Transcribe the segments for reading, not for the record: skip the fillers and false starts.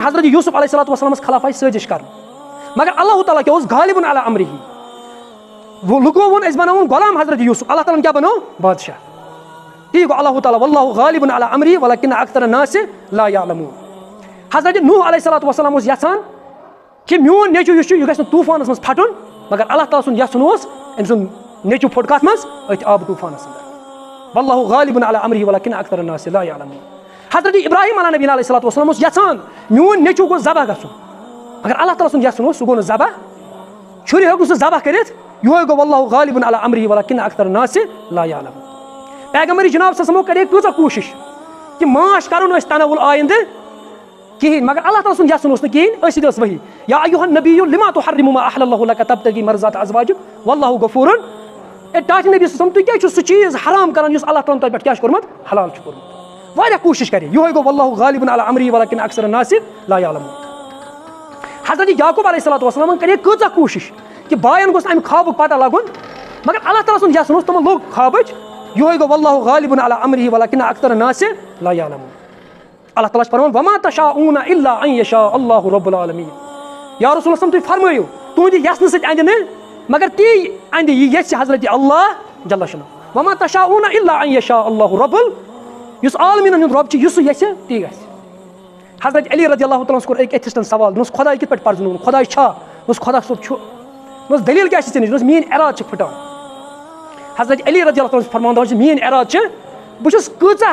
हज़रत यूसुफ अलैहिस्सलाम खिलाफ साजिश कर, मगर अल्लाह ताला क्या गालिबुन अला अमरिही, वो लुको वो बनाओ गुलाम हज़रत यूसुफ, अल्लाह ताला क्या बनो बादशाह। ती गो अल्लाह ताला वल्लाहु गालिबुन अला अमरिही वलकिन अक्सर नास ला यअलमून। हज़रत नूह अलैहिस्सलाम यसान कि मोन नेचु यह गस तूफानस मज फटन, मगर अल्लाह ताला सुन यसन अम सुन नेचु फुट कत मज अथ आब तूफानस अंदर। वल्लाहु गालिबुन अला अमरिही वलकिन अक्सर नास ला यअलमून। हज़रत इब्राहिम अलैहिस्सलाम यसान मोन नेचु गो ज़बह गसुन, मगर अल्लाह ताला सुन यसन सह गो न ज़बह, छुरी हेकु सह ज़बह करित, यह गो वल्लाहु गालिबुन अला अमरिही वलकिन अक्सर नास ला यअलमून। पैगंबर जनाब सल्लल्लाहु करे कूचा कोशिश कि माश करुन तनावुल आइंद कहीं, मगर अल्लाह ताला सुन यसन कहीं वही या अय्युहन नबिय्यु लिमा तुहर्रिमु मा अहल्लल्लाहु लक तब्तगी मर्ज़ात अज़वाजिक वल्लाहु गफूरुन। ए टाच नबी सल्लल्लाहु तु क्या सह चीज हराम करन युस अल्लाह ताला पे क्या कोरमत हलाल कोरमत, वारिया कोशिश करे। यह गो वल्लाहु गालिबुन अला अमरिही वलकिन अक्सर नास ला यअलमून। हज़रत याकूब अलैहिस्सलाम करे कूचा कोशिश कि बायन गोस अमि ख्वाबुक पता लगुन, मगर अल्लाह ताला सुन यसन तम लोग ख्वाबच, यह गो वल्लाहु गालिबुन अला अमरिही वलकिन अक्सर नास ला यअलमून। अल्लाह ताला फरमान वमा तशाऊन इल्ला अन यशा अल्लाहु रब्बुल आलमीन। या रसूल सल्लल्लाहु तुम फरमायो तुंद यसन सत अंद न, मगर ती अंद ये हज़रत अल्लाह जल्ल शनु। वमा तशाऊन इल्ला अन यशा अल्लाहु रब्बुल, युस आलमीन हुंद रब युस यस ती गस। हज़रत अली रज़ियल्लाहु तआला कोर एक एथिस्टन सवाल, दोस खुदा कित पे परजुन, खुदा छा, दोस खुदा सब छु, दोस दलील क्या छ दोस मीन इराद छ फटान। हज़रत अली रज़ियल्लाहु तआला फरमान दोस मीन इराद छ, बुछस कूचा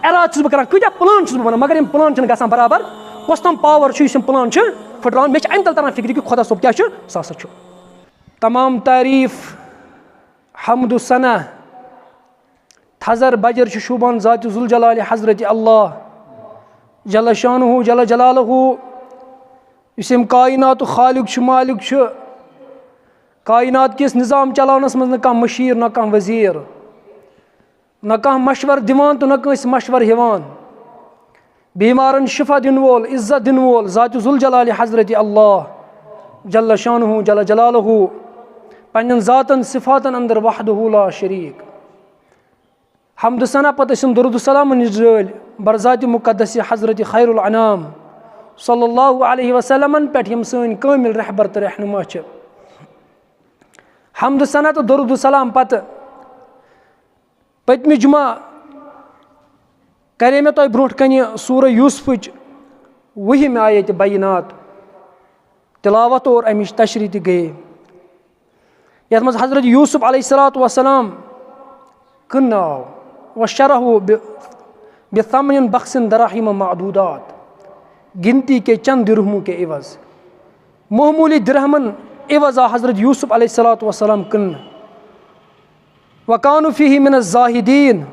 इराद छुस बकरान, कूचा प्लान छुस बनान, मगर यम प्लान छन गसान बराबर कस तम पावर छु यम प्लान छ फटरान। मे छ अम तल तरन फिक्र कि खुदा सब क्या छ सासा छु। तमाम तारीफ हम्द सना थजर बजर छ शुबान ज़ात ज़ुल जलाल हज़रत अल्लाह जल शानुहु जल जलालहु, इसम कायनात खालिक छु मालिक छु, कायनात किस निज़ाम चलानस मज न कम मशीर न कम वजीर, न कह मशवर दिवान तो न कंस मशवर हिवान, बीमारन शिफा दिन वोल इज्जत दिन वोल ज़ात ज़ुल जलाल हज़रत अल्लाह जल शानुहु जल जलालहु, पन्न ज़ातन सिफातन अंदर वहदहु ला शरीक। हम्द सना पत दुरूद सलाम निजल बरज़ात मुक़द्दस हज़रत खैरुल अनाम सल्लल्लाहु अलैहि वसल्लम पे यम सन कामिल रहबर तो रहनुमा छ। हम्द सना तो दुरूद सलाम पत पतम जुमा करे मे तुम ब्रोट कन सूर यूसुफ वही आयत बैनात तिलावत और अमिच तशरी त गए, यथ मज हज़रत यूसुफ अलैहिस्सलाम कन आव वशरहु बिथमन बख्सिन दराहिम मादूदात, गिनती के चंद दिरहमों के एवज, मामूली दिरहमन एवज आ हज़रत यूसुफ अलैहिस्सलाम कन। वकानु फीही मिन ज़ाहिदीन,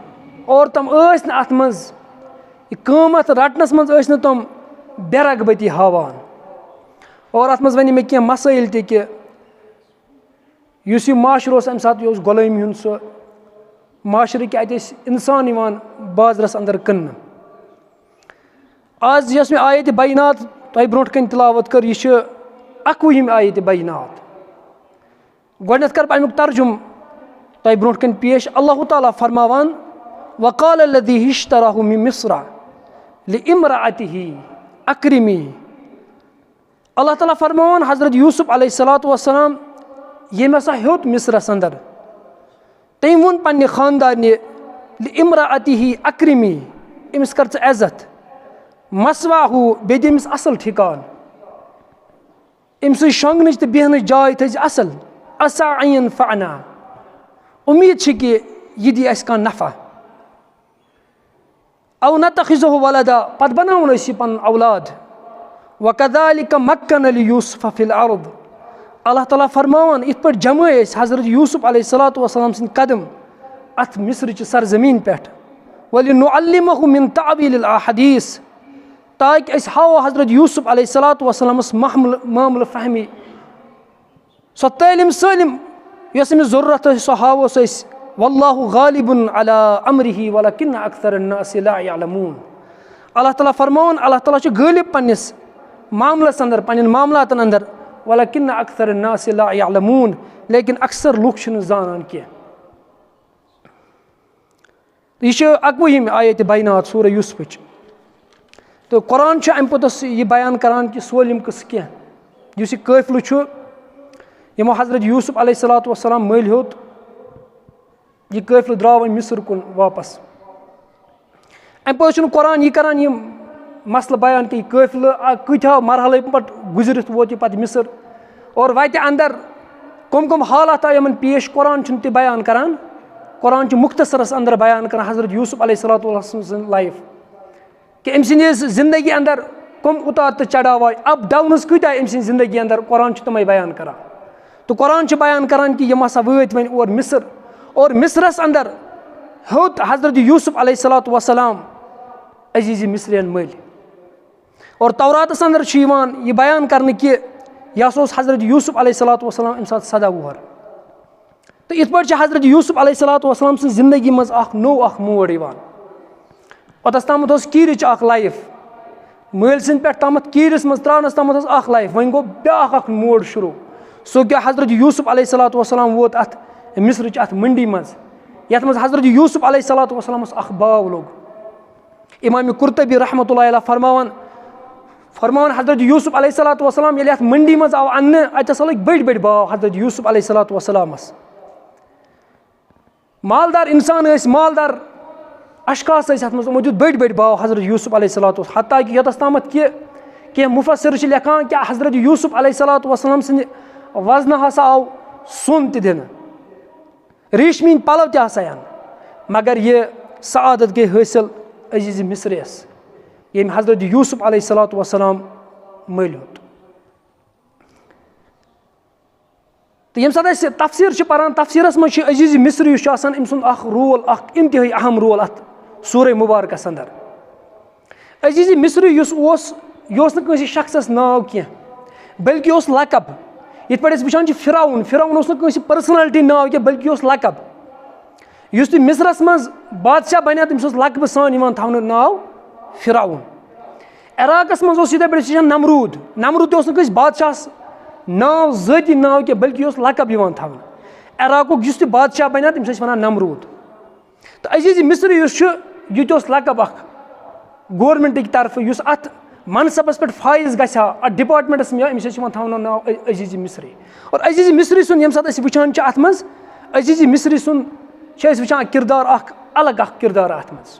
और तम न अत मज क़ीमत रटनस मज न तम बेरगबती हावान। और अत मज वन मे कह मसाइल त कि माशर अम सात यह गुलामी हुंद सह माशर कि अत इंसान बाजरस अंदर कन्न। आज यस मे आयत बैनात तुम ब्रोट कन तिलावत कर, यह 21 आयत बैनात। गोडनेथ कर अमुक तर्जुम तुम ब्रोट कन पेश। अल्लाह ताला फरमावान वक़ाल लज़ी इश्तराहु मिन मिस्र लिइम्रअतिही अक्रिमी। अल्लाह ताला फरमावान हज़रत यूसुफ अलैहिस्सलाम ये हसा हेत मिस्रस अंदर, तम वोन पन्ने खानदारने लिइम्रअतिही अक्रिमी, अमिस कर इज्जत, मसवाहु बे दिमिस असल ठिकान, अम्स शोंगनच तो बेहन जाय थज असल, असा अयन फ़अना, उम्मीद कि यह दी अस कह नफ़ा। औ नतखिज़हु वलदा, पत बनावन अस पन औलाद। वकज़ालिक मक्कन लियूसुफ़ फ़िल अर्द, अल्लाह ताला फरमावन इत पर जमे हज़रत यूसुफ अलैहिस्सलाम सिंद कदम अत मिस्र च सरजमीन पे, वलिनुअल्लिमहु मिन तावीलिल अहादीस, ताकि अस हाव हज़रत यूसुफ अलैहिस्सलाम मामल फहमी, सो तालीम सलिम यस अमिस ज़रूरत सो हावोस अस। वल्लाहु गालिबुन अला अमरिही वलकिन अक्सरन्नास ला यअलमून। अल्लाह ताला फरमावन अल्लाह ताला च गालिब पन्निस मामलस अंदर पन्न मामलातन अंदर, वलकिन अक्सरन्नास ला यअलमून, लेकिन अक्सर लुक छन जानन के। यह 21 आयत बैनात सूरह यूसुफ। तो कुरान अमि पोतस यह बयान करान कि सोलिम कस क्या यह काफिल यमो हजरत यूसुफ अलैहिस्सलातु वस्सलाम मल होत यह काफिल द्राव मिस्र कुन वापस अमि पे कुरान यह करान यह मसल बयान कि काफिल कत्या मरहल पे गुजरत वोत यह पे मिस्र और वत अंदर कम हालात आए यमन पेश कुरान तह बयान करान कुरान मुख्तसरस अंदर बयान करान हजरत यूसुफ अलैहिस्सलातु वस्सलाम लाइफ कि अम जिंदगी अंदर कम उतार तो चढ़ाव आए अप डाउनस कत्या अम जिंदगी अंदर कुरान तमें बयान करान तो कुरान बयान करान कि यम हसा वत वन और मिस्र और मिस्रस अंदर होत हजरत यूसुफ अलैहिस्सलातु वस्सलाम अजीज मिस्रियन मल और तौरातस अंदर यह बयान करने कि यह हजरत यूसुफ अलैहिस्सलातु वस्सलाम अमि सात 17 वुहर तो इत पे हजरत यूसुफ अलैहिस्सलातु वस्सलाम सं जिंदगी मज नो मोड़ ओतस तम कीरच लाइफ मल सिंद पे तमत कीरस मज त्रानस तमत लाइफ वन गो ब्या मोड़ शुरू सो क्या हजरत यूसुफ अलैहिस्सलातु वस्सलाम वोत अत मिस्र अत मंडी मज यथ मज हजरत यूसुफ अलैहिस्सलातु वस्सलाम बाव लोग इमाम कुर्तबी रहमतुल्लाह अलैह फरमान हजरत यूसुफ अलैहिस्सलातु वस्सलाम ये मंडी मज आव अन्न अतस लग बड़ बाव हजरत यूसुफ अलैहिस्सलातु वस्सलामस मालदार इंसान मालदार अशखास मौजूद बड़ बाव हजरत यूसुफ अलैहिस्सलातु हत्ता कि योतस तामत कि मुफस्सिर लिखान कि हजरत यूसुफ अलैहिस्सलातु वस्सलाम सं वजन हसा आव सुन दिन रेशमीन पलव तहन मगर यह सआदत गई हासिल अजीज मिस्रियस यम हजरत यूसुफ अलैहिस्सलातु वस्सलाम मल होत तो यम सात तफसीर परान तफसीरस मज अजीज मिस्री अम सुंद रोल इंतहाई अहम रोल अत सूरह मुबारकस अंदर अजीज मिस्री यह शख्सस नाव क्या बल्कि लकब ये पे वुचान फिराउन पर्सनैलिटी नाव क्या बल्कि लकब इस तुम मिस्रस मज बादशाह बने तमिस लकब सान थवन नाव फिराउन इराकस मज ये पे नमरूद नमरूद बादशाह नाव ज़ाती नाव क्या बल्कि लकब थवन इराकुक जिस बादशाह बने तमिस वन नमरूद तो अजीज मिस्री ये लकब गवर्नमेंट की तरफ अत मनसबस पे फाइज गहा अत डिपार्टमेंटस में अमिस थवन नाव अजीज मिस्री और अजीज मिस्री सुन यम सात वुचान अत मज अजीज मिस्री सुन वुचान किरदार अलग किरदार अत मज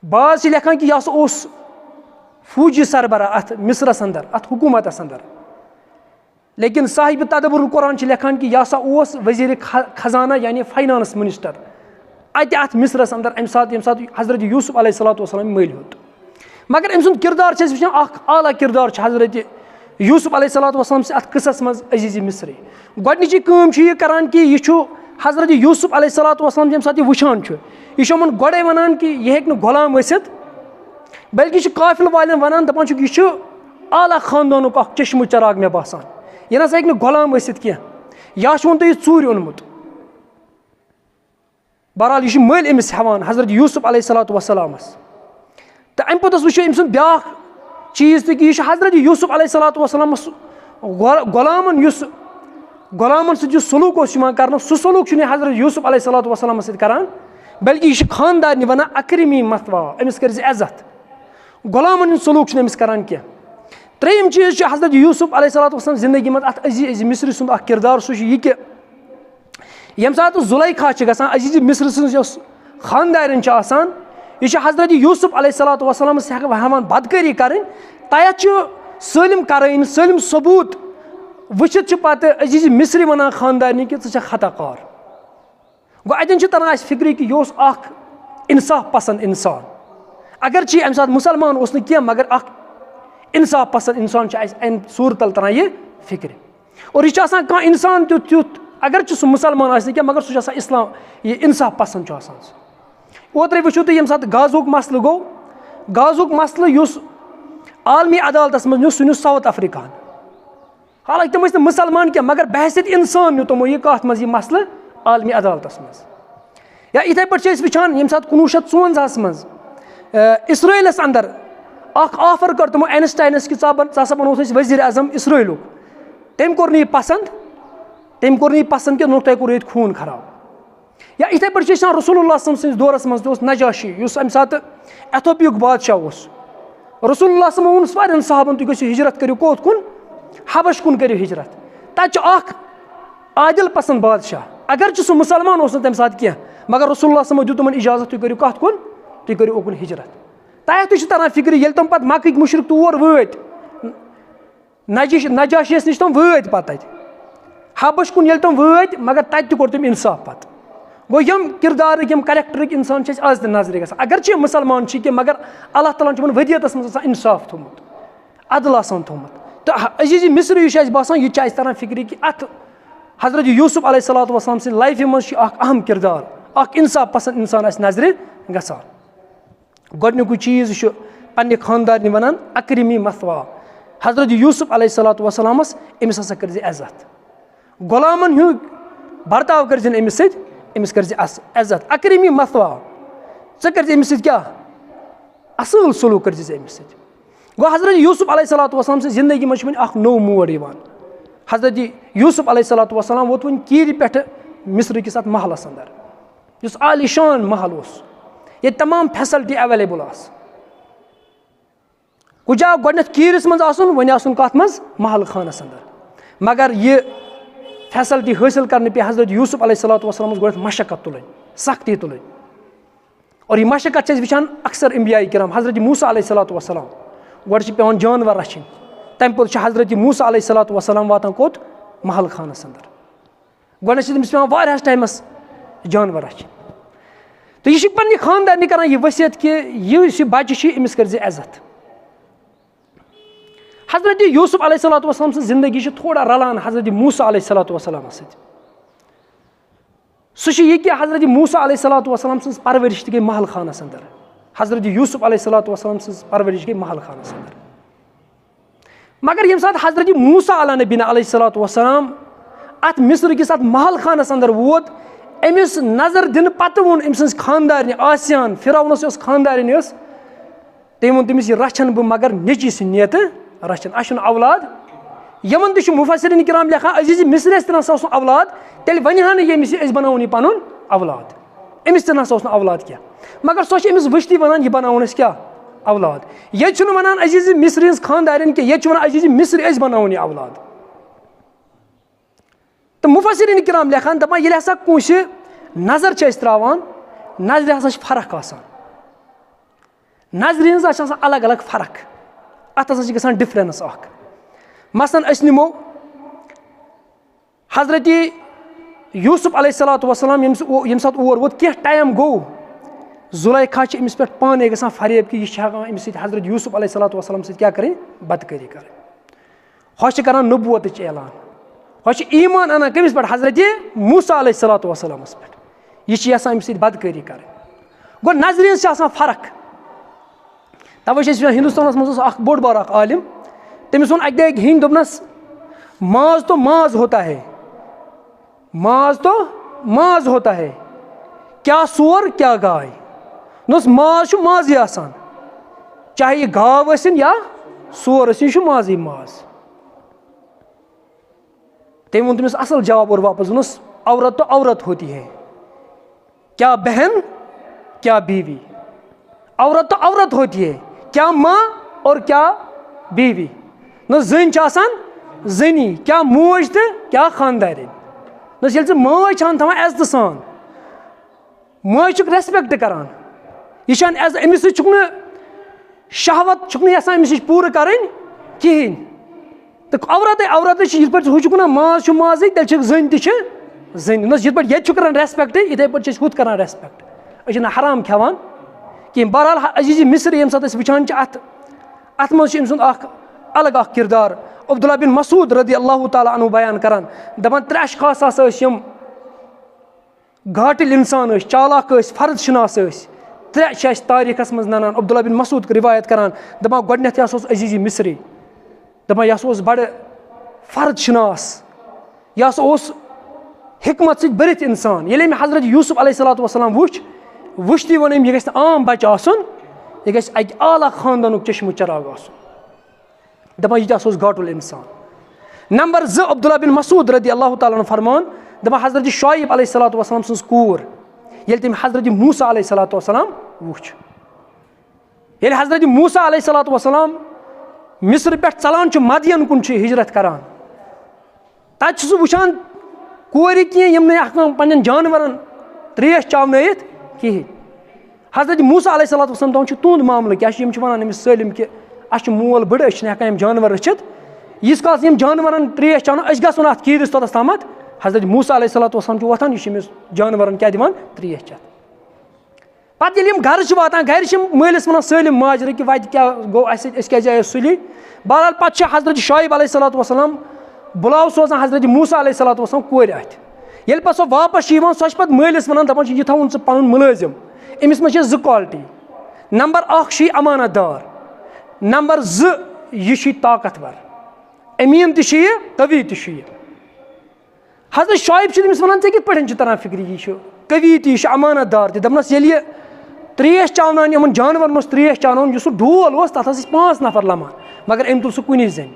बाज लिखान कि यह फौजी सरबरा अत मिस्रस अंदर अत हुकूमतस अंदर लेकिन साहिब तदब्बुर कुरान लिखान कि यह वजीर खजाना यानी फाइनानस मिनिस्टर अत मिस्रस अंदर अम सात हजरत यूसुफ अलैहिस्सलातु वस्सलाम मल होत मगर अम सुंद किरदार वुचान आला किरदार हजरत यूसुफ अलैहिस्सलातु वस्सलाम से अत किस्सस मज अजीज मिस्री गोडनिची काम यह करान कि यह हजरत यूसुफ अलैहिस्सलातु वस्सलाम जम सात वुचान यह गोड़े वनान कि यह हेक गुलाम वसित बल्कि काफिल वालन वनान दपान यह आला खानदान चश्म चराग मे बासान यह नसा हेक गुलाम वसित क्या या वो तुम चूर ओनमुत बहरहाल यह मल अमिस हेवान हजरत यूसुफ अलैहिस्सलातु वस्सलामस तो अम पे वो अम सुंद ब्या चीज़ तो कि हजरत यूसुफ अलैहिस्सलातु वस्सलामस गुलामन सलूक कर सह सलूक हजरत यूसुफ अलैहिस्सलातु वस्सलाम करान बल्कि यह खानदार वन अक्रिमी मतवा अमिस कर इज्जत गुलामन सलूक अमिस करान क्या त्रेयम चीज़ हजरत यूसुफ अलैहिस्सलातु वस्सलाम जिंदगी मज अत अजीज मिस्री सुंद किरदार सह यह कि यम सात जुलैखा गसान अजीज मिस्र सज खानदारन यह हजरत यूसुफ अलैहिस्सलातु वस्सलाम हेवान बदकारी करें तयत सलम कराइन सलम सबूत वचित पे अजीज मिस्री वन खानदारनी कि खताकार गो अतन तरह फिक्री कि यह इंसाफ पसंद इंसान अगरचे अम सात मुसलमान क्या मगर इंसाफ पसंद इंसान अम सूरत तरह यह फिक्र और यह कह इंसान तुथ अगर सह मुसलमान क्या मगर सह इस्लाम यह इंसाफ पसंद ओत्रे वो तुम ये गाजुक मसल गो गाजुक मसल आलमी अदालतस मज सह साउथ अफ्रीका हालांकि तम मुसलमान क्या मगर बहसियत इंसान तमो यह कत मज मसल आलमी अदालतस मज या इथे पे वुचान ये 1954 मज इसराइलस अंदर ऑफर कर तमो आइंस्टाइनस कि सा बनो वजीर अजम इसराइलुक तम कोर पसंद कि नोक तह कोर खून खराब یا یِتھَے پٲٹھۍ چھِ أسۍ رسول اللہ سٕنٛدِس دورَس منٛز تہِ اوس نجاشی یُس اَمہِ ساتہٕ ایتھوپیُک بادشاہ اوس رسول اللہ صٲبن ووٚنُس واریاہن صحابن تُہۍ گٔژھِو ہِجرت کٔرِو کوٚت کُن حبش کُن کٔرِو ہِجرت تَتہِ چھُ اکھ عادِل پسنٛد بادشاہ اگرچہِ سُہ مُسلمان اوس نہٕ تَمہِ ساتہٕ کینٛہہ مگر رسول اللہ صٲبن دیُت تِمن اِجازت تُہۍ کٔرِو کَتھ کُن تُہۍ کٔرِو اوکُن ہِجرت تۄہہِ تہِ چھُ تران فِکرِ ییٚلہِ تِم پتہٕ مکٕکۍ مُشرِق تور وٲتۍ نجاشِیَس نِش تِم وٲتۍ پتہٕ تَتہِ حبش کُن ییٚلہِ تِم وٲتۍ مگر تَتہِ تہِ کوٚر تٔمۍ اِنصاف پتہٕ گوٚو یِم کِردارٕکۍ یِم کریکٹرٕکۍ اِنسان چھِ اَسہِ آز تہِ نظرِ گژھان اگرچہِ یِم مُسلمان چھِ کینٛہہ مگر اللہ تعالیٰ ہن چھُ یِمن ؤدیتس منٛز آسان اِنصاف تھوٚمُت عدل آسان تھوٚمُت تہٕ عزیٖزِ مِصر یُس چھُ اَسہِ باسان یہِ تہِ چھُ اَسہِ تران فِکرِ کہِ اَتھ حضرت یوٗسف علیہ صلاتُ وسلام سٕنٛدِ لایفہِ منٛز چھُ اکھ اہم کِردار اکھ اِنصاف پسنٛد اِنسان اَسہِ نظرِ گژھان گۄڈٕنیُکُے چیٖز چھُ پننہِ خاندارنہِ وَنان اکرمی مثوا حضرت یوٗسف علیہ صلاتُ وسلامس أمِس ہسا کٔرزِ عزت غۄلامن ہُنٛد برتاو کٔرزِ نہٕ أمِس سۭتۍ أمِس کٔرزِ عزت اکرمی مثوا ژٕ کٔرزِ أمِس سۭتۍ کیٛاہ اصۭل سلوٗک کٔرزِ ژٕ أمِس سۭتۍ گوٚو حضرت یوٗسف علیہ صلاتُ وسلام سٕنٛزِ زندگی منٛز چھُ وۄنۍ اکھ نوٚو موڑ یِوان حضرت یوٗسف علیہ صلاتُ وسلام ووت وۄنۍ کیٖرِ پٮ۪ٹھٕ مِصرٕکِس اَتھ محلس انٛدر یُس عالیشان محل اوس ییٚتہِ تمام فیسلٹی ایویلیبٕل آسہٕ کُنہِ جایہِ گۄڈٕنیتھ کیٖرِس منٛز آسُن وۄنۍ آسُن کَتھ منٛز محل خانس انٛدر مگر یہِ فیسلٹی حٲصِل کرنہٕ پیٚیہِ حضرت یوٗسف علیہ صلاتُ وسلامس گۄڈٕنیتھ مشقت تُلٕنۍ سختی تُلٕنۍ اور یہِ مشقت چھِ أسۍ وٕچھان اکثر انبیاء کرام حضرت موٗسا علیہ صلاتُ وسلام گۄڈٕ چھِ پیٚوان جانور رچھِنۍ تَمہِ پوٚتُس چھِ حضرت موٗسا علیہ صلاتُ وسلام واتان کوٚت محل خانس انٛدر گۄڈٕنیتھ چھِ تٔمِس پیٚوان واریاہس ٹایمس جانور رچھِنۍ تہٕ یہِ چھِ پننہِ خاندارنہِ کران یہِ ؤصیت کہِ یُس یہِ بچہِ چھُ أمِس کٔرزِ عزت حضرت یوٗسف علیہ صلاتُ وسلام سٕنٛز زندگی چھِ تھوڑا رلان حضرت موٗسا علیہ صلاتُ وسلامس سۭتۍ سُہ چھُ یہِ کہِ حضرت موٗسا علیہ صلاتُ وسلام سٕنٛز پرورِش تہِ گٔے محل خانس انٛدر حضرت یوٗسف علیہ صلاتُ وسلام سٕنٛز پرورِش گٔے محل خانس انٛدر مگر ییٚمہِ ساتہٕ حضرت موٗسا علیٰ نبیٖنہ علیہ صلاتُ وسلام اتھ مِصرٕکِس اتھ محل خانس انٛدر ووت أمِس نظر دِنہٕ پتہٕ ووٚن أمۍ سٕنٛز خاندارنہِ آسیان فِراونس یۄس خاندارِنۍ ٲس تٔمۍ ووٚن تٔمِس یہِ رچھن بہٕ مگر نیٚچی سٕنٛدِ نیتہٕ رچھن اَسہِ چھُنہٕ اولاد یِمن تہِ چھُ مُفسِریٖن کرام لیکھان عزیٖزِ مِصرِس تہِ نسا اوس نہٕ اولاد تیٚلہِ ونہِ ہا نہٕ ییٚمِس یہِ أسۍ بناوون یہِ پنُن اولاد أمِس تہِ نسا اوس نہٕ اولاد کینٛہہ مگر سۄ چھِ أمِس وٕچھتٕے ونان یہِ بناوون أسۍ کیٛاہ اولاد ییٚتہِ چھُنہٕ ونان عزیٖزِ مِصرِ ہِنٛز خاندارٮ۪ن کینٛہہ ییٚتہِ چھُ ونان عزیٖزِ مِصرِ أسۍ بناوون یہِ اولاد تہٕ مُفسِریٖن کرام لیکھان دپان ییٚلہِ ہسا کٲنٛسہِ نظر چھِ أسۍ تراوان نظرِ ہسا چھِ فرق آسان نظرِ ہٕنٛز ہسا چھِ آسان الگ الگ فرق اتھ ہسا چھِ گژھان ڈِفرنس اکھ مثلاً أسۍ نِمو حضرت یوٗسف علیہ صلاتُ وسلام ییٚمہِ ساتہٕ اور ووت کینٛہہ ٹایم گوٚو زُلیکھا چھِ أمِس پٮ۪ٹھ پانے گژھان فریب کہِ یہِ چھِ ہٮ۪کان أمِس سۭتۍ حضرت یوٗسف علیہ صلاتُ وسلام سۭتۍ کیٛاہ کَرٕنۍ بدکٲری کَرٕنۍ ہۄ چھِ کران نبوتٕچ اعلان ہۄ چھِ ایٖمان اَنان کٔمِس پٮ۪ٹھ حضرت موٗسا علیہ صلاتُ وسلامس پٮ۪ٹھ یہِ چھِ یژھان أمِس سۭتۍ بدکٲری کَرٕنۍ گوٚو نظرِ ہٕنٛز چھِ آسان فرق تَوے چھِ أسۍ وٕچھان ہِندُستانس منٛز اوس اکھ بوٚڑ بار اکھ عالِم تٔمِس ووٚن اَکہِ دۄہ أکۍ ہیٚنٛدۍ دوٚپنس ماز تو ماز ہوتا ہے ماز تو ماز ہوتا ہے کیٛاہ سور کیٛاہ گاے دوٚپُس ماز چھُ مازٕے آسان چاہے یہِ گاو ٲسِنۍ یا سور ٲسِنۍ یہِ چھُ مازٕے ماز تٔمۍ ووٚن تٔمِس اصٕل جواب اور واپس ووٚنُس عورت تو عورت ہوتی ہے کیٛاہ بہن کیٛاہ بیوی عورت تو عورت ہوتی ہے کیٛاہ ماں اور کیٛاہ بیوی نہ زٔنۍ چھِ آسان زٔنی کیٛاہ موج تہٕ کیٛاہ خاندارِنۍ نہ ییٚلہِ ژٕ ماج چھِ ہن تھاوان عزتہٕ سان ماجہِ چھُکھ ریسپیکٹ کران یہِ چھَنہٕ أمِس سۭتۍ چھُکھ نہٕ شہوت چھُکھ نہٕ یژھان أمِس نِش پوٗرٕ کَرٕنۍ کِہیٖنۍ تہٕ عورتٕے چھِ یِتھ پٲٹھۍ ہُہ چھُکھ وَنان ماز چھُ مازٕے تیٚلہِ چھِکھ زٔنۍ تہِ چھِ زٔنۍ نہ یِتھ پٲٹھۍ ییٚتہِ چھُ کران ریسپیکٹ یِتھٕے پٲٹھۍ چھِ أسۍ ہُتھ کران ریسپیکٹ أسۍ چھِنہٕ حرام کھٮ۪وان کینٛہہ بہرحال عزیٖزِ مِصر ییٚمہِ ساتہٕ أسۍ وٕچھان چھِ اَتھ منٛز چھُ أمۍ سُنٛد اکھ الگ اکھ کِردار عبداللہ بِن مسعوٗد رضی اللہ تعالیٰ عنہُ بیان کران دپان 3 اشخاص ہسا ٲسۍ یِم گاٹٕلۍ اِنسان ٲسۍ چالاک ٲسۍ فرد شِناس ٲسۍ 3 چھِ اَسہِ تٲریٖخس منٛز نَنان عبداللہ بِن مسعوٗد رِوایت کران دپان گۄڈٕنیتھ یہِ ہسا اوس عزیٖزِ مِصری دپان یہِ ہسا اوس بڑٕ فرد شِناس یہِ ہسا اوس حِکمت سۭتۍ بٔرِتھ اِنسان ییٚلہِ أمۍ حضرت یوٗسف علیہ صلاتُ وسلام وٕچھتٕے ووٚن أمۍ یہِ گژھِ نہٕ عام بچہِ آسُن یہِ گژھِ اَکہِ اعلیٰ خاندانُک چشمہٕ چراغ آسُن دپان یہِ تہِ ہسا اوس گاٹُل اِنسان نمبر 2 عبداللہ بِن مسعوٗد رضی اللہ تعالیٰ عنہ فرمان दपान हजरत शुआइब अलैहिस्सलातु वस्सलाम सन्स कोर येल तम हजरत मूसा अलैहिस्सलातु वस्सलाम वुच येल हजरत मूसा अलैहिस्सलातु वस्सलाम मिस्र पे चलान मदियन कुन हिजरत करान तत सह वुचान कोर कम पन्न जानवरन त्रेश चावनयित कहें हजरत मूसा अलैहिस्सलातु वस्सलाम दपान तुंद मामल क्या वन अमिस सलम कि अस मोल बड़ हेकान जानवर रचित यीस काल जानवरन त्रेश चावन गो अत कीरस तोतस तम हजरत मूसा अलैहिस्सलातु वस्सलाम वथान यह जानवरन क्या दिवान त्रेश चत पत घर वातान घर मालिस वन सलम माजर कि वत क्या गो क्या जाए सुली बहरहाल पे हजरत शुआइब अलैहिस्सलातु वस्सलाम बुलाव सोजान हजरत मूसा अलैहिस्सलातु वस्सलाम कोर अत ये पे सो वापस सो पे मालिस वन दपान यह थवन पन मुलाजिम अमिस मे जो क्वालिटी नंबर 1 अमानत दार नंबर 2 यह ताकतवर अमीन तह कवि तह हजरत शुआइब तमिस वन ऐ कित तरह फिक्र यह कवि तह अमानत दार दपनस ये त्रेश चावन इन जानवर मस त्रेश चावन जो डोल तथ 5 नफर लमान मगर अम तुल सह कुन जन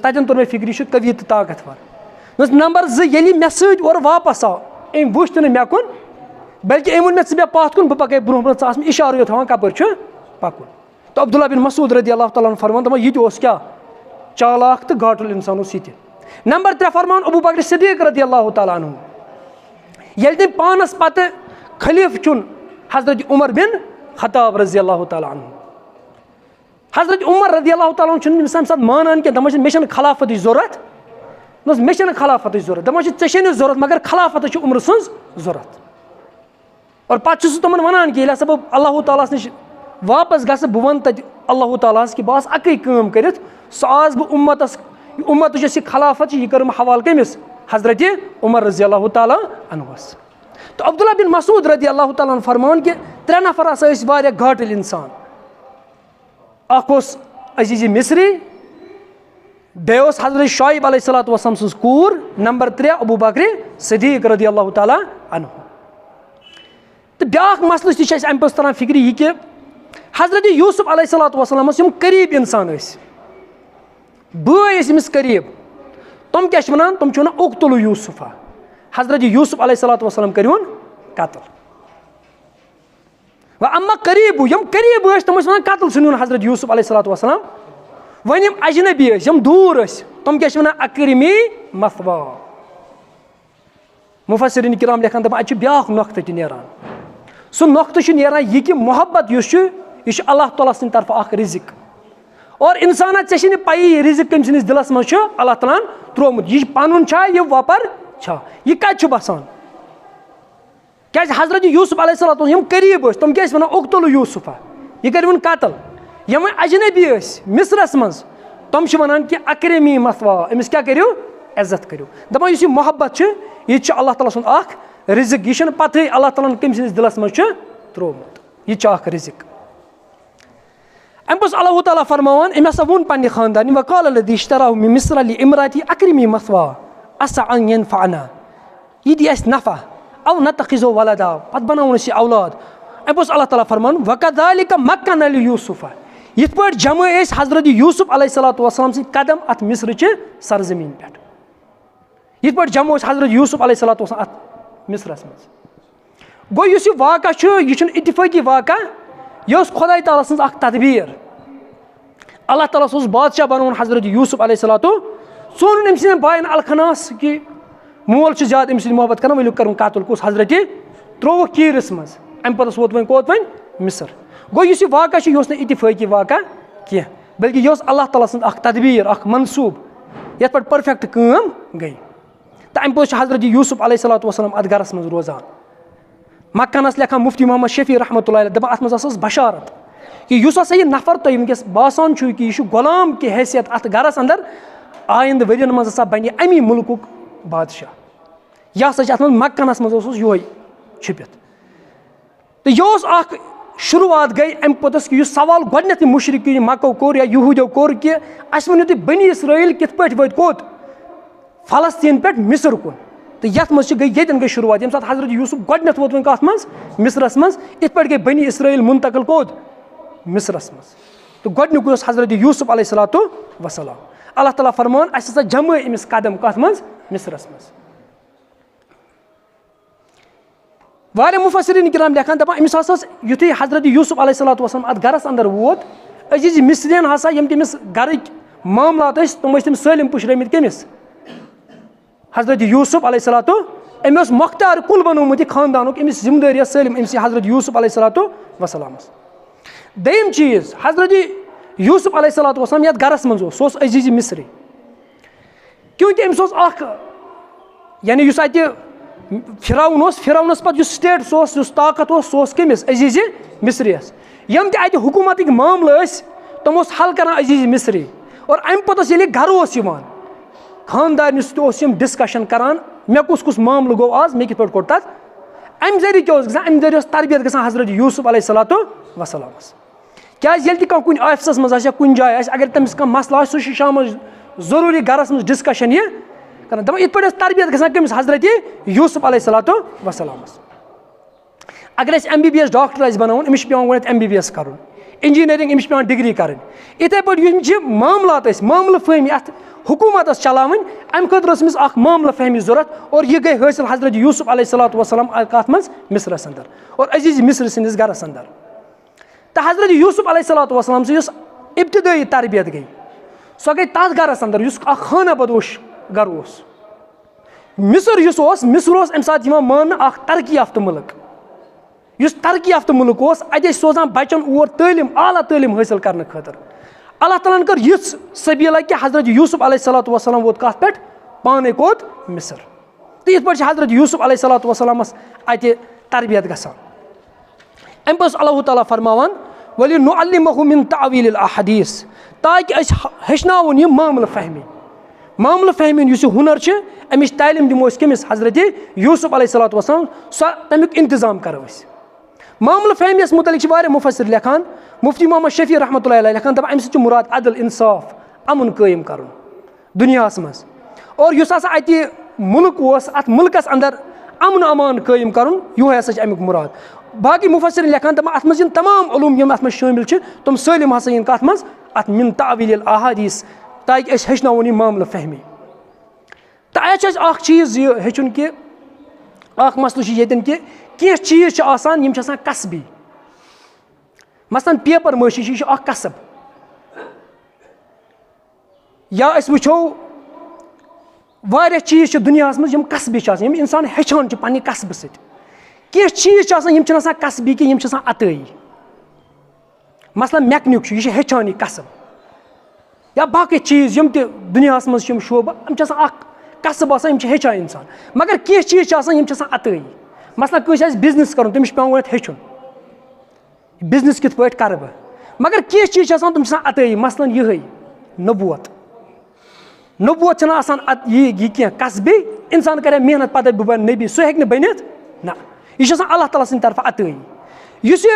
तन तुर मे फिक्र यह कवि तो ताकतवर नंबर 2 ये मे सर वापस आव अम वुच तो मे कुन बल्कि अम वो मे पत कुन बह पक ब्रो ब्रो इशार यो थवान कपर पकुन तो अब्दुल्ला बिन मसूद रदी अल्लाह तआला फरमान दपान यह क्या चालाक तो गाटुल इंसान यह नंबर 3 फरमान अबू बकर सिद्दीक रदी अल्लाह तआला अन्हु ये तम पानस पत खलीफ चुन हजरत उमर बिन खत्ताब रजी अल्लाह तआला अन्हु हजरत उमर रदी अल्लाह तआला अन्हु मानान कि दपान मे खिलाफत जरूरत मे खिलाफत जरूरत दपान ऐ जरूरत मगर खिलाफत उमर सज जरूरत और पे तमन वन कि हसा बह अल्लाह ताला नश वापस गस बह वन तत अल्लाह ताला कि बस अकै काम करित सो आज बह उम्मत यह खिलाफत यह कर हवाल कमिस हजरत उमर रजी अल्लाह ताला अन्हुस तो अब्दुल्ला बिन मसूद रदी अल्लाह ताला फरमान कि 3 नफर वारिया घाटिल इंसान अस अजीज मिस्री बे हजरत शुआइब अलैहिस्सलातु वस्सलाम सन्स कोर नंबर 3 अबू बकर सिद्दीक रदी अल्लाह ताला अन्हु तो ब्याक मसल तह अम तरह फिक्र यह कि हजरत यूसुफ अलैहिस्सलातु वस्सलाम करीब इंसान बस करीब तुम क्या वन तुम वन उक्तुलु यूसुफा हजरत यूसुफ अलैहिस्सलातु वस्सलाम करिहुन कत्ल व अम्मा करीब यम करीब तुम वन कत्ल सुन हजरत यूसुफ अलैहिस्सलातु वस्सलाम वन यम अजनबी यम दूर तुम क्या वन अकरमी मथवा मुफस्सिरीन किराम लेखान दपान अत ब्याक नुक्तह तह नेरान सह नुक्तह नेरान यह कि मोहब्बत यह अल्लाह ताला सद तरफ अख रिजिक और इंसान ऐ पई रिजिक कम सस दिलस मज अल्लाह ताला त्रोमुत यह पन यह वपर यह कत बसान क्या हजरत यूसुफ अलैहिस्सलातु यम करीब तुम क्या वन उक्तुलु यूसुफा यह कर कत्ल यम अजनबी मिस्रस मज तुम वन कि अकरमी मथवा अमिस क्या करो इज्जत करो दपान यह मोहब्बत यह अल्लाह ताला सद अख रिजिक यह पते अल्लाह ताला कम सस दिलस मज त्रोमुत यह अख रिजिक अम अल्लाह ताला फरमान अम हसा वोन पन्ने खानदानी वकाल लदी इश्तराहु मिन मिस्र लिइम्राती अकरमी मथवा असा अन यनफअना यह दी अस नफा औ नतखिजु वलदा पत बनावन यह औलाद अम अल्लाह ताला फरमान वकदालिक मक्कन लियूसुफ यिथ पट जमा हजरत यूसुफ अलैहिस्सलातु वस्सलाम सद कदम अत मिस्र च सरजमीन पे यिथ पट जमा हजरत यूसुफ अलैहिस्सलातु वस्सलाम अत मिस्रस मज गो यह वाक़ा यह इत्तिफाकी वाक़ा यह खुदा ताला सन्ज अख तदबीर अल्लाह ताला बादशाह बनवन हजरत यूसुफ अलैहिस्सलातु सोन अम सद बायन अलखनास कि मोल ज्यादा अम मोहब्बत कर वलू कर कत्ल कुस हजरत त्रोव कीरस मज अम पे वोत वन कोत वन मिस्र गो यह वाक़ा यह इत्तिफाकी वाक़ा कह बल्कि यह अल्लाह ताला सन्ज अख तदबीर अख मनसूब ये पे परफेक्ट काम गई तो अम पे हजरत यूसुफ अलैहिस्सलातु वस्सलाम अत गरस मज रोजान मक्कनस लेखान मुफ्ती मोहम्मद शफी रहमतुल्लाह अलैह दपान अत मज बशारत कि यह नफर तुम वनकस बासान कि यह गुलाम की हैसियत अत गरस अंदर आइंद वरियन मज बन अमी मुल्कुक बादशाह यह हसा अत मक्कनस मज यो छुपित तो यह शुरुआत गई अम पोतस कि सवाल गोडनेथ मुशरिकी मक्को कोर या यहूदियों कोर कि अस वनो तुम बनी इसराइल कित पे वत कोत फलस्तीन पे मिस्र कुन तो यथ मज गई ये गई शुरुआत ये हजरत यूसुफ गोडनेथ वोत वन कत मज मिस्रस मज इत पे गई बनी इसराइल मुंतकिल कोत मिस्रस मज तो गोडनुक हजरत यूसुफ अलैहिस्सलातु वस्सलाम अल्लाह ताला फरमान अस जमा अमिस कदम कत मज मिस्रस मज वारिया मुफस्सिरीन किराम लेखान दपान अमिस हसा युथुई हजरत यूसुफ अलैहिस्सलातु वस्सलाम अत गरस अंदर वोत अजीज मिस्रियन हसा यम तमिस गरक मामलात तम सलिम पुशरमित कमिस हजरत यूसुफ अलैहिस्सलातु अमिस मुख्तार कुल बनोमुत खानदानुक अमिस जिम्मेदारी सलिम अमिस हजरत यूसुफ अलैहिस्सलातु वस्सलाम। दयम चीज हजरत यूसुफ अलैहिस्सलातु वस्सलाम यत गरस मज सो अजीज मिस्री क्योंकि अमिस यानी युस अत फिरौनस पत स्टेट सो ताकत सो कमिस अजीज मिस्रियस यम ते हुकूमत मामल तम हल कर अजीज मिस्री और अम पे घर खानदार सम डिस्कशन करान मे कुस मामल गो आज मे कित कोर तथ अम जरिए क्या अम जरिए तरबियत ग हजरत यूसुफ अलैहिस्सलातु वस्सलाम क्या कुन ऑफिसस मज कुन जाए अगर तमिस कह मसला सह शाम जरूरी घरस मज डिस्कशन यह कर दप इत पे तरबियत गमिस हजरत यूसुफ अलैहिस्सलातु वस्सलाम। अगर MBBS डॉक्टर बनावन अमिस पे गो MBBS कर इंजीनियरिंग अमिस पे डिग्री कर इथे पे मामलात मामल फहमी अत हुकूमत चलावन अम खस मामल फहमी जरूरत और यह गई हासिल हजरत यूसुफ अलैहिस्सलातु वस्सलाम कत मज मिस्रस अंदर और अजीज मिस्र सिंदिस गरस अंदर। तो हजरत यूसुफ अलैहिस्सलातु वस्सलाम से इब्तिदाई तरबियत गई सो गई तथ गरस अंदर खाना बदोश गर मिस्र अम सात मान तरक्की याफ्त मुल्क तरक्की याफ्त मुल्क अत सोजान बचन और तालीम आला तालीम हासिल करने खतर अल्लाह ताला कर यह सबीला कि हजरत यूसुफ अलैहिस्सलातु वस्सलाम वोत कत पे पाने कोत मिस्र तो इत पे हजरत यूसुफ अलैहिस्सलातु वस्सलामस अत तरबियत गसान अम पे अल्लाह ताला फरमावान वलिनुअल्लिमहु मिन तावील अहदीस ताकि हेचनावन यह मामल फहमी युस हुनर अमिश तालीम दिमो कमिस हजरत यूसुफ अलैहिस्सलातु वस्सलाम सो तमिक इंतजाम करो मामल फहमियस मुतलिक मुफस्सिर लेखान मुफ्ती मोहम्मद शफी रहमतुल्लाह अलैह लेखान दपान अमि मुराद अदल इंसाफ अमन कायम कर दुनिया मज और युस अत मुल्क अत मुल्कस अंदर अमन अमान कायम कर यह हसा अमुक मुराद। बाकी मुफस्सिर लेखान दपान अत मज तमाम उलूम यम अत शामिल तुम सलिम हसा इन कत मज अत मिन तावील अहादीस ताकि हेचनावन यह मामल फहमी। तो अ चीज़ यह हेचुन कि मसल ये कि कह चीज़ यम कसबी मसलन पेपर माशी यह कसब या वो वारिया चीज़ दुनिया मज कसबी यम इंसान हेचान पन्ने कसब सत कह चीज़ यम कसबी कि यम अतई मसलन मैकनिक यह हेचान यह कसब या बाकी चीज़ यम दुनिया मज शोबा यम कसब आसान हेचान इंसान मगर कह चीज़ यम अतई मसलन कस बिजनेस कर तमिस पे हेचुन बिजनेस कित पे कर बह मगर कह चीज़ तुम अतई मसलन यह नबूत यह कह कसबी इंसान कर मेहनत पद बह बन नबी सह हे बनित ना यह अल्लाह ताला सद तरफ अतई इस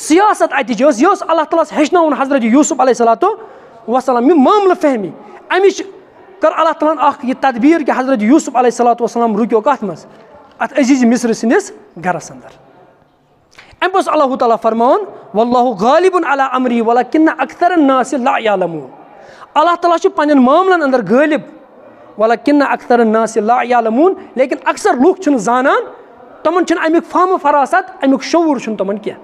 सियासत अत अल्लाह ताला हेचनावन हजरत यूसुफ अलैहिस्सलातु वस्सलाम यह मामल फहमी अमिश कर अल्लाह ताला यह तदबीर कि हजरत यूसुफ अलैहिस्सलातु वस्सलाम रुक्यो कत मज अत अजीज मिस्र सिंदिस गरस अंदर अम पे अल्लाह ताला फरमान वल्लाहु गालिबुन अला अमरी वलकिन्न अक्सरन नास ला यालमून अल्लाह ताला पन्न मामलन अंदर गालिब वलकिन्न अक्सरन नास ला यालमून लेकिन अक्सर लूख छन जानान तमन छन अमिक फहम फरासत अमिक शऊर छन तमन क्या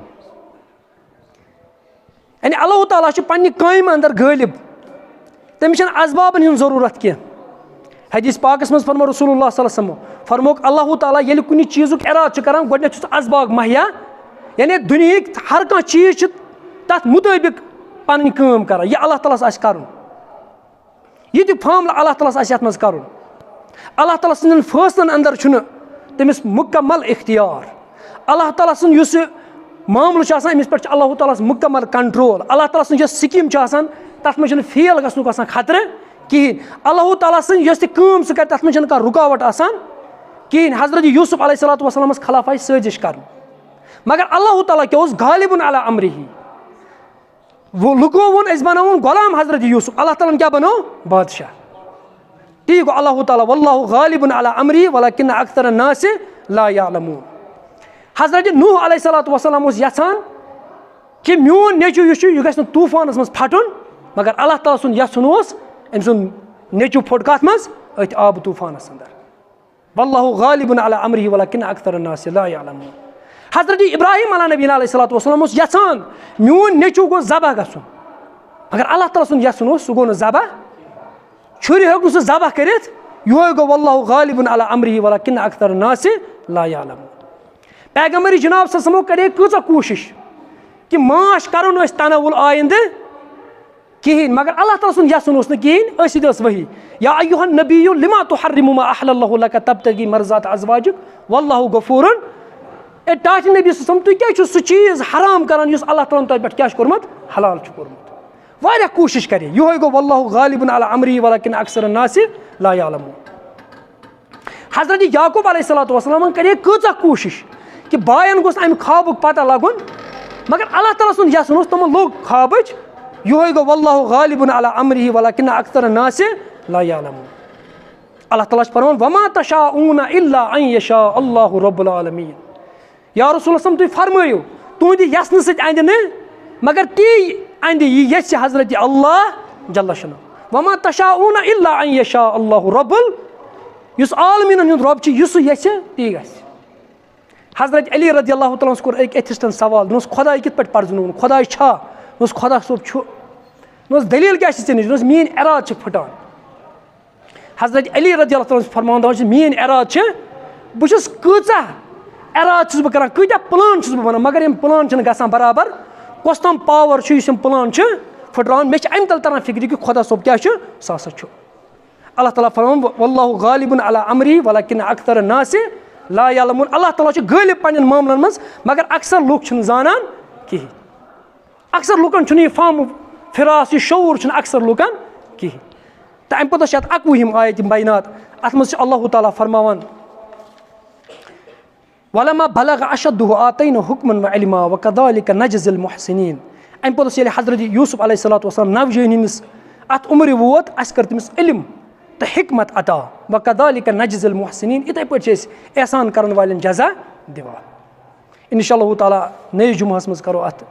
यानी अल्लाह ताला पन्ने कायम अंदर गालिब तमिस असबाबन हिंद जरूरत क्या हदीस पाकस मज फरमा रसूलुल्लाह सल्लल्लाहु अलैहि वसल्लम फरमोक अल्लाह ताला येल कुन चीज़ुक इराद करान गोडनेथ असबाब महया यानी दुनिया हर कह चीज़ तथ मुताबिक पन काम कर यह अल्लाह ताला कर यह फामल अल्लाह ताला ये मज कर अल्लाह ताला सदन फैसलन अंदर तमिस मुकम्मल इख्तियार अल्लाह ताला सुस मामल अमिस पे अल्लाह ताला मुकम्मल कंट्रोल अल्लाह ताला सुन स्कीम तथ मे फेल गनुक खतरे कहें अल्लाह ताला सह कर तथ मे रुकावट कहें हजरत यूसुफ अलैहिस्सलातु वस्सलाम खिलाफ आई साजिश कर मगर अल्लाह ताला क्या गालिबुन अला अमरिही वो लुको वोन बनावन गुलाम हजरत यूसुफ अल्लाह ताला क्या बनो बादशाह ती गो अल्लाह ताला वल्लाहु गालिबुन अला अमरी वलकिन्न अक्सरन नास ला यालमून। हजरत नूह अलैहिस्सलातु वस्सलाम यछान कि मोन नेचु यह गस तूफानस मज फटुन मगर अल्लाह ताला सुन यछुन अम सुन नेचु फोट कत मज अत आब तूफानस अंदर वल्लाहु गालिबुन अला अमरिही वलकिन्न अक्सरन नास ला यालमून। हजरत इब्राहिम अला नबी अलैहिस्सलातु वस्सलाम यसान म्यून नेचू गो ज़बह गसुन मगर अल्लाह ताला सुन यसन सह गो ज़बह छुरी हेकु सह ज़बह करित योय गो वल्लाहु गालिबुन अला अम्रिही वलाकिन अक्सर नास ला यालमून। पैगंबर जनाब सल्लल्लाहु करे कूचा कोशिश कि माश करुन तनावुल आइंद कहीं मगर अल्लाह ताला सुन यसन कहीं वही या अय्युहन नबिय्यु लिमा तुहर्रिमु मा अहलल्लाहु लक तब्तगी मर्ज़ात अज़वाजिक वल्लाहु गफूरुन। ए टाट नबी सल्लल्लाहु तु क्या सह चीज हराम करान युस अल्लाह ताला तोय पेट क्या कोरमत हलाल कोरमत वारिया कोशिश करे योय गो वल्लाहु गालिबुन अला अम्रिही वलाकिन अक्सर नास ला यालमून। हजरत याकूब अलैहिस्सलातु वस्सलाम करे कूचा कोशिश कि बायन गोस अम ख्वाबुक पता लगुन मगर अल्लाह ताला सुन यसन तम लोग ख्वाबच योय गो वल्लाहु गालिबुन अला अम्रिही वलाकिन अक्सर नास ला यालमून। अल्लाह ताला फरमान वमा तशाऊन इल्ला अन यशा अल्लाहु रब्बुल आलमीन। या रसूल तुम फरमायो तुंद यसन सत अंद न मगर ती अंद यह हजरत अल्लाह जल्ल शनु वमा तशाऊन इल्ला अन यशा अल्लाहु रब्बुल युस आलमीन हुंद रब छ युस यह ती गस। हजरत अली रज़ी अल्लाहु तआला कोर एक एथिस्टन सवाल दोस खुदा कित पे परजुन खुदा छा दोस खुदा सोब छु दोस दलील क्या छ निश दोस मीन इराद छ फटान। हजरत अली रज़ी अल्लाहु तआला फरमान दोस मीन इराद छ बुछस कचा इराद छ ब करन कता प्लान छ ब बना मगर यम प्लान छ गसान बराबर कोस्तम पावर छ यम प्लान छ फटरान मे छ अम तल तरन फिक्र कि खुदा सोब क्या छ सासा छ। अल्लाह ताला फरमान वल्लाहु गालिबुन अला अम्रिही वलाकिन अक्सर नास ला यालमून। अल्लाह ताला छ गालिब पन्न मामलन मज मगर अक्सर लोग छ जानान कहीं अक्सर लुकन छ यह फाम फिरास यह शऊर छ अक्सर लुकन कहीं। तो अम पे अकवुहिम आयत बैनात अत मज अल्लाह ताला फरमावन वलमा बलग अशद्दुहु आतैना हुक्मन व इल्मा व कज़ालिक नजज़िल मुहसिनीन। अम पे ये हजरत यूसुफ अलैहिस्सलातु वस्सलाम नवजवानी हंदिस अत उम्र वोत अस कर तमिस इल्म तो हिकमत अता व कज़ालिक नजज़िल मुहसिनीन इथे पे एहसान करन वालन जज़ा दिवा। इंशाअल्लाह ताला नए जुम्मस मज करो अत